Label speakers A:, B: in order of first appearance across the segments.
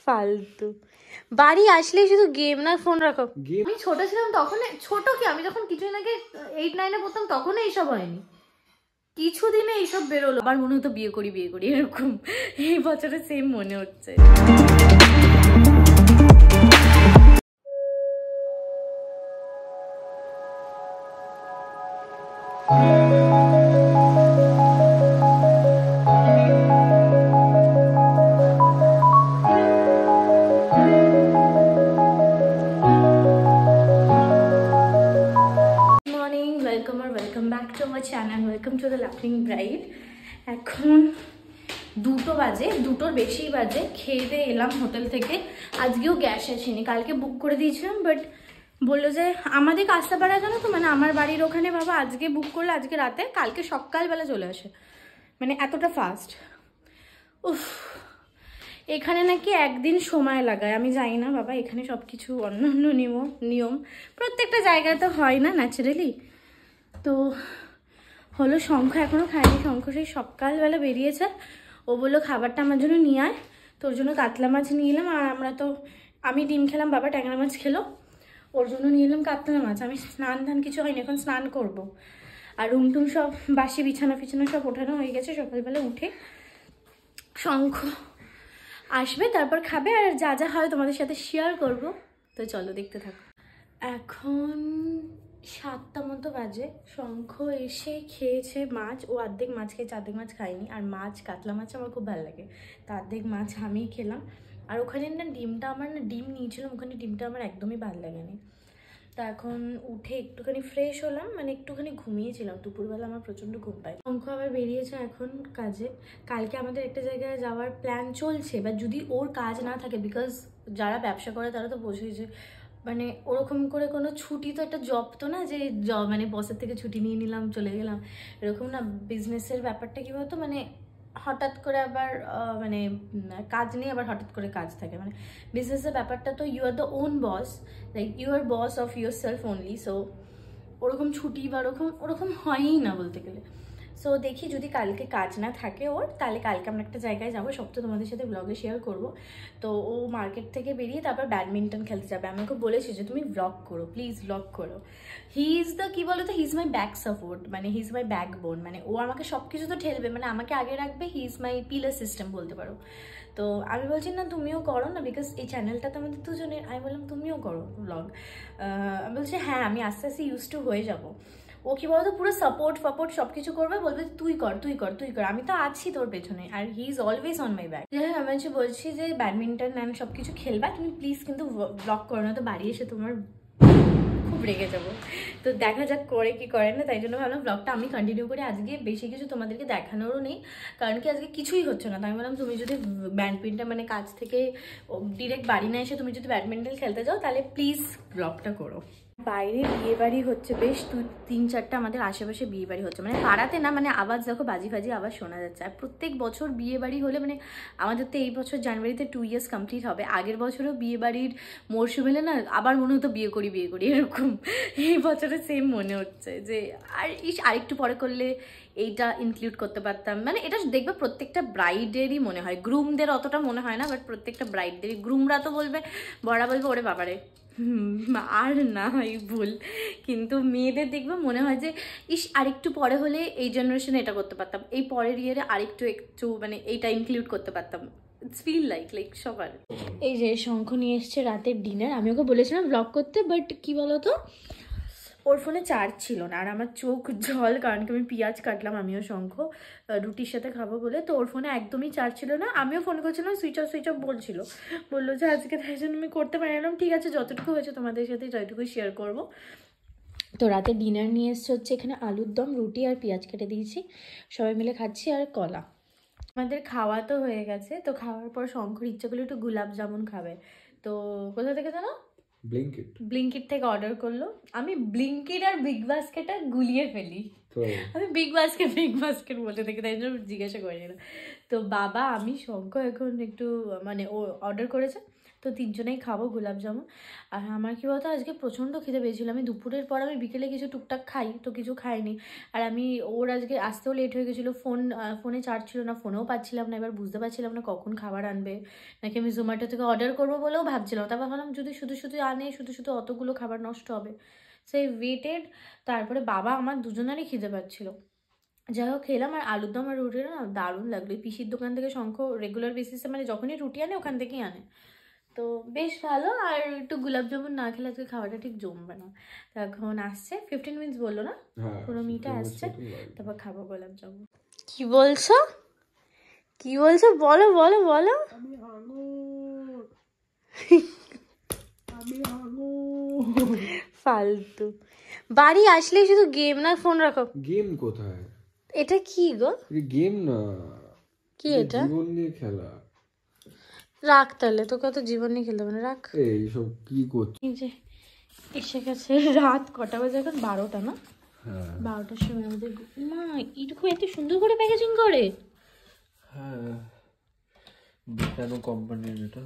A: ফালতু বাড়ি আসলেই শুধু গেম না ফোন রাখো। আমি ছোট ছিলাম তখন, ছোট কি আমি যখন কিছুদিন আগে 8-9-এ পড়তাম তখন এইসব হয়নি, কিছুদিনে এইসব বেরোলো। আবার মনে হতো বিয়ে করি এরকম। এই বছরে সেম মনে হচ্ছে। Welcome back to our channel, welcome to the লাফিং ব্রাইড। এখন 2টো বাজে, 2টোর বেশি বাজে। খেয়ে দিয়ে এলাম হোটেল থেকে। আজকেও গ্যাস আসেনি, কালকে বুক করে দিয়েছিলাম, বাট বললো যে আমাদের কাস্তাপাড়া জানো তো, মানে আমার বাড়ির ওখানে। বাবা আজকে বুক করলে আজকে রাতে, কালকে সকালবেলা চলে আসে, মানে এতটা ফাস্ট। উফ, এখানে নাকি একদিন সময় লাগায়, আমি জানি না বাবা, এখানে সব কিছু অন্যান্য নিয়ম প্রত্যেকটা জায়গায় তো হয় না ন্যাচারালি। তো হলো, শঙ্খ এখনও খায়নি, শঙ্খ সেই সকালবেলা বেরিয়েছে। ও বললো খাবারটা আমার জন্য নিয়ে আয়, তোর জন্য কাতলা মাছ নিয়ে এলাম। আর আমি ডিম খেলাম, বাবা ট্যাংরা মাছ খেলো, ওর জন্য নিয়ে এলাম কাতলা মাছ। আমি স্নান ধান কিছু হয়নি, এখন স্নান করব। আর রুম টুম সব বাসি বিছানা ফিছানা সব ওঠানো হয়ে গেছে। সকালবেলা উঠে শঙ্খ আসবে, তারপর খাবে, আর যা যা হয় তোমাদের সাথে শেয়ার করব। তো চলো দেখতে থাকো। এখন 7টা মতো বাজে। শঙ্খ এসে খেয়েছে মাছ, ও অর্ধেক মাছ খেয়েছে, অর্ধেক মাছ খায়নি। আর মাছ, কাতলা মাছ আমার খুব ভালো লাগে, তো অর্ধেক মাছ আমিই খেলাম। আর ওখানে না ডিমটা, আমার না ডিম নিয়েছিলাম, ওখানে ডিমটা আমার একদমই ভালো লাগেনি। তো এখন উঠে একটুখানি ফ্রেশ হলাম, মানে একটুখানি ঘুমিয়েছিলাম, দুপুরবেলা আমার প্রচণ্ড ঘুম পায়। শঙ্খ আবার বেরিয়েছে এখন কাজে। কালকে আমাদের একটা জায়গায় যাওয়ার প্ল্যান চলছে, বা যদি ওর কাজ না থাকে, বিকজ যারা ব্যবসা করে তারা তো বোঝেই যে মানে ওরকম করে কোনো ছুটি তো, একটা জব তো না যে জব মানে বসের থেকে ছুটি নিয়ে নিলাম চলে গেলাম, এরকম না। বিজনেসের ব্যাপারটা কী বলতো, মানে হঠাৎ করে আবার মানে কাজ নিয়ে আবার হঠাৎ করে কাজ থাকে। মানে বিজনেসের ব্যাপারটা তো you are the own boss, like you are boss of yourself only. So ওরকম ছুটি বা ওরকম হয়ই না বলতে গেলে। সো দেখি যদি কালকে কাজ না থাকে ওর, তাহলে কালকে আমরা একটা জায়গায় যাবো, সব তো তোমাদের সাথে ব্লগে শেয়ার করবো। তো ও মার্কেট থেকে বেরিয়ে তারপর ব্যাডমিন্টন খেলতে যাবে। আমাকে বলেছি যে তুমি ব্লগ করো, প্লিজ ব্লগ করো। হি ইজ দ্য কী বলো তো, he is my back support, মানে হি ইজ মাই ব্যাকবোন। মানে ও আমাকে সব কিছু তো ঠেলবে, মানে আমাকে আগে রাখবে। He is my pillar system বলতে পারো। তো আমি বলছি না তুমিও করো না, বিকজ এই চ্যানেলটা তো আমাদের দুজনের। আমি বললাম তুমিও করো ব্লগ। আমি বলছি হ্যাঁ, আমি আস্তে আস্তে ইউজ টু হয়ে যাবো। ও কি বলতো, পুরো সাপোর্ট সব কিছু করবে, বলবে তুই কর, আমি তো আছি তোর পেছনে। আর he is always on my back. হ্যাঁ, আমি বলছি যে ব্যাডমিন্টন আমি সব কিছু খেলবা তুমি, প্লিজ কিন্তু ব্লগ করো না, তো বাড়ি এসে তোমার খুব রেগে যাবো। তো দেখা যাক করে কি করে না, তাই জন্য ভাবলাম ব্লগটা আমি কন্টিনিউ করি। আজকে বেশি কিছু তোমাদেরকে দেখানোরও নেই, কারণ কি আজকে কিছুই হচ্ছে না। তাই আমি বললাম তুমি যদি ব্যাডমিন্টন মানে কাজ থেকে ডিরেক্ট বাড়ি না এসে তুমি যদি ব্যাডমিন্টন খেলতে যাও, তাহলে প্লিজ ব্লগটা করো। বাইরে বিয়ে বাড়ি হচ্ছে, বেশ 3-4টা আমাদের আশেপাশে বিয়ে বাড়ি হচ্ছে, মানে পাড়াতে না, মানে আওয়াজ দেখো, বাজি আওয়াজ শোনা যাচ্ছে। আর প্রত্যেক বছর বিয়ে বাড়ি হলে, মানে আমাদের তো এই বছর জানুয়ারিতে 2 ইয়ার্স কমপ্লিট হবে। আগের বছরও বিয়ে বাড়ির মরশুম এলে না আবার মনে হতো বিয়ে করি এরকম। এই বছরে সেম মনে হচ্ছে যে আরেকটু পরে করলে এইটা ইনক্লুড করতে পারতাম। মানে এটা দেখবে প্রত্যেকটা ব্রাইডেরই মনে হয়, গ্রুমদের অতটা মনে হয় না, বাট প্রত্যেকটা ব্রাইডদেরই। গ্রুমরা তো বলবে, বড়া বলবে ওরে বাবারে আর না হয় ভুল, কিন্তু মেয়েদের দেখবে মনে হয় যে আরেকটু পরে হলে এই জেনারেশনে এটা করতে পারতাম, এই পরের ইয়ারে একটু মানে এইটা ইনক্লুড করতে পারতাম। ইটস ফিল লাইক সবার। এই যে শঙ্খ নিয়ে এসছে রাতের ডিনার। আমি ওকে বলেছিলাম ব্লগ করতে, বাট কি বলতো, ওর ফোনে চার্জ ছিল না। আর আমার চোখ জল, কারণ কি আমি পেঁয়াজ কাটলাম, আমিও শঙ্খ রুটির সাথে খাবো বলে। তো ওর ফোনে একদমই চার্জ ছিল না। আমিও ফোন করছিলাম, সুইচ অফ বললো যে আজকে তাই জন্য আমি করতে পারলাম। ঠিক আছে, যতটুকু হয়েছে তোমাদের সাথে যতটুকুই শেয়ার করব। তো রাতে ডিনার নিয়ে এসছে হচ্ছে এখানে আলুর দম, রুটি আর পেঁয়াজ কেটে দিয়েছি, সবাই মিলে খাচ্ছি, আর কলা। আমাদের খাওয়া তো হয়ে গেছে। তো খাওয়ার পর শঙ্কর ইচ্ছা করলে একটু গোলাপ জামুন খাবে। তো কোথা থেকে জানো? ব্লিঙ্কিট থেকে অর্ডার করলো। আমি ব্লিঙ্কিট আর বিগ বাস্কেটটা গুলিয়ে ফেলি। আমি বিগ বাস্কেট বলতে থাকি, তাই জন্য জিজ্ঞাসা করি না। তো বাবা, আমি, শঙ্খ এখন একটু মানে ও অর্ডার করেছে, তো তিনজনেই খাবো গোলাপ জামুন। আর আমার কী বলতো, আজকে প্রচণ্ড খিদে পেয়েছিল। আমি দুপুরের পর আমি বিকেলে কিছু টুকটাক খাই, তো কিছু খাইনি। আর আমি ওর আজকে আসতেও লেট হয়ে গেছিলো, ফোনে চার্জ ছিল না, ফোনেও পাচ্ছিলাম না। এবার বুঝতে পারছিলাম না কখন খাবার আনবে, নাকি আমি জোম্যাটো থেকে অর্ডার করবো বলেও ভাবছিলাম। তারপর ভাবলাম যদি শুধু আনে, শুধু অতগুলো খাবার নষ্ট হবে, সেই ওয়েটেড। তারপরে বাবা আমার দুজনেরই খিদে পাচ্ছিলো। যাই হোক খেলাম, আর আলুর দম আর রুটি না দারুণ লাগলো। পিসির দোকান থেকে শঙ্খ রেগুলার বেসিসে মানে যখনই রুটি আনে ওখান থেকেই আনে, তো বেশ ভালো। আর একটু গোলাপ জামুন না খেলে আজকে খাওয়াটা ঠিক জমবে না। তো এখন আসছে 15 মিনিটস বললো না, পুরো মিটে আসছে, তারপর খাবো গোলাপ জামুন। কি বলছো বলো বলো বলো। ফালতু বাড়ি আসলেই শুধু গেম না ফোন রাখো।
B: গেম কোথায়?
A: এটা কি গো?
B: গেম না,
A: কি এটা?
B: জীবন নিয়ে খেলা।
A: রাখ তাহলে, তোকে তো জীবন নিয়ে খেলতে হবে না, রাখ।
B: এইসব কি করছিস?
A: এই যে এসে গেছে রাত কটা বাজে এখন? 12টা না? 12টার সময় আমাদের মা এরকম এত সুন্দর করে প্যাকেজিং করে।
B: হ্যাঁ, বিটানো কোম্পানির এটা।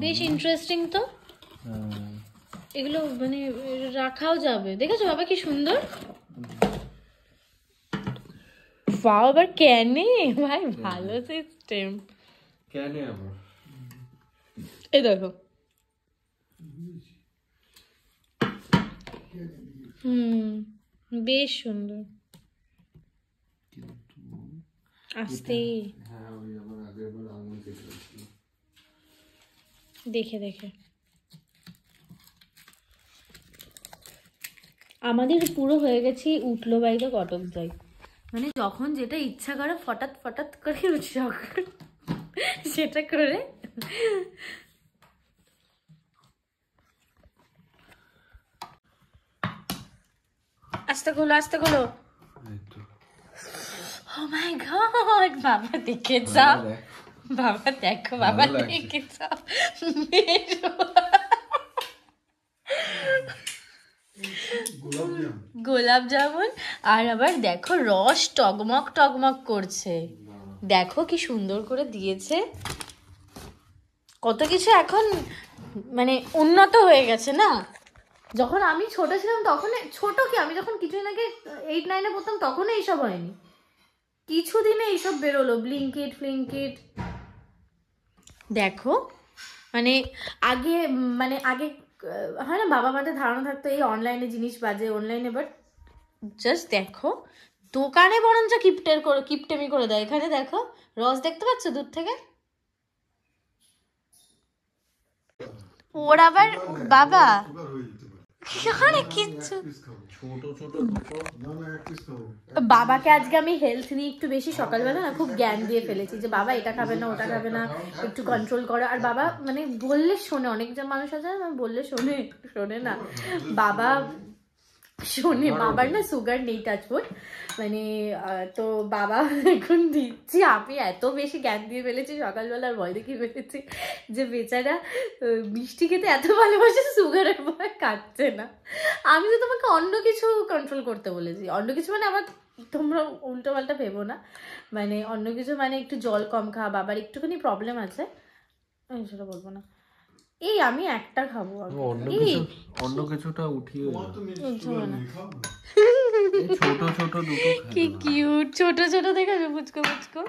A: বেশ ইন্টারেস্টিং তো। এগুলো মানে রাখাও যাবে। দেখেছো বাবা কি সুন্দর। পাও আবার ক্যানে, ভাই ভালো সিস্টেম।
B: ক্যানে আবার
A: এই দেখো, বেশ সুন্দর। আস্তে দেখে দেখে আমাদের পুরো হয়ে গেছি উঠলো বাইকে কটক যাই, মানে যখন যেটা ইচ্ছা করে ফটাত করে সেটা করে। আস্তে খোলো। ও মাই গড, বাবা দেখে যাও, বাবা দেখো, বাবা দেখে যাও। গোলাপ জামুন, আর আবার দেখো রস টগমগ করছে। দেখো কি সুন্দর করে দিয়েছে। কত কিছু এখন মানে উন্নত হয়ে গেছে না। যখন আমি ছোট ছিলাম তখন, আমি যখন কিছুদিন আগে 8-9-এ পড়তাম তখন এইসব হয়নি। কিছুদিনে এইসব বেরোলো, ব্লিঙ্কিট। দেখো মানে আগে হয় না, বাবা মাদের ধারণা থাকতো এই অনলাইনে জিনিস বাজে, অনলাইনে, বাট জাস্ট দেখো দোকানে বরঞ্চ কিপটেমি করে দেয়। এখানে দেখো রস দেখতে পাচ্ছ দূর থেকে। ওর আবার বাবা কিচ্ছু, বাবাকে আজকে আমি হেলথ নিয়ে একটু বেশি সকালবেলা না খুব জ্ঞান দিয়ে ফেলেছি যে বাবা এটা খাবে না, ওটা খাবে না, একটু কন্ট্রোল করো। আর বাবা মানে বললে শোনে, অনেক যে মানুষ আছে বললে শোনে না, বাবা শোনে। বাবার না সুগার নেই, টাচউড, মানে তো বাবা এখন দিচ্ছি। আমি এত বেশি জ্ঞান দিয়ে ফেলেছি সকালবেলার ভয় দেখিয়ে ফেলেছি যে বেচারা মিষ্টি খেতে এত ভালোবাসে, সুগারের ভয় কাটছে না। আমি তো তোমাকে অন্য কিছু কন্ট্রোল করতে বলেছি, অন্য কিছু মানে আমার, তোমরা উল্টো পাল্টা ভেবো না, মানে অন্য কিছু মানে একটু জল কম খাওয়া, বাবার একটুখানি প্রবলেম আছে, সেটা বলবো না। এই আমি একটা খাবো,
B: অন্য কিছুটা উঠিয়ে
A: কি কিউট ছোট দেখে পুচকো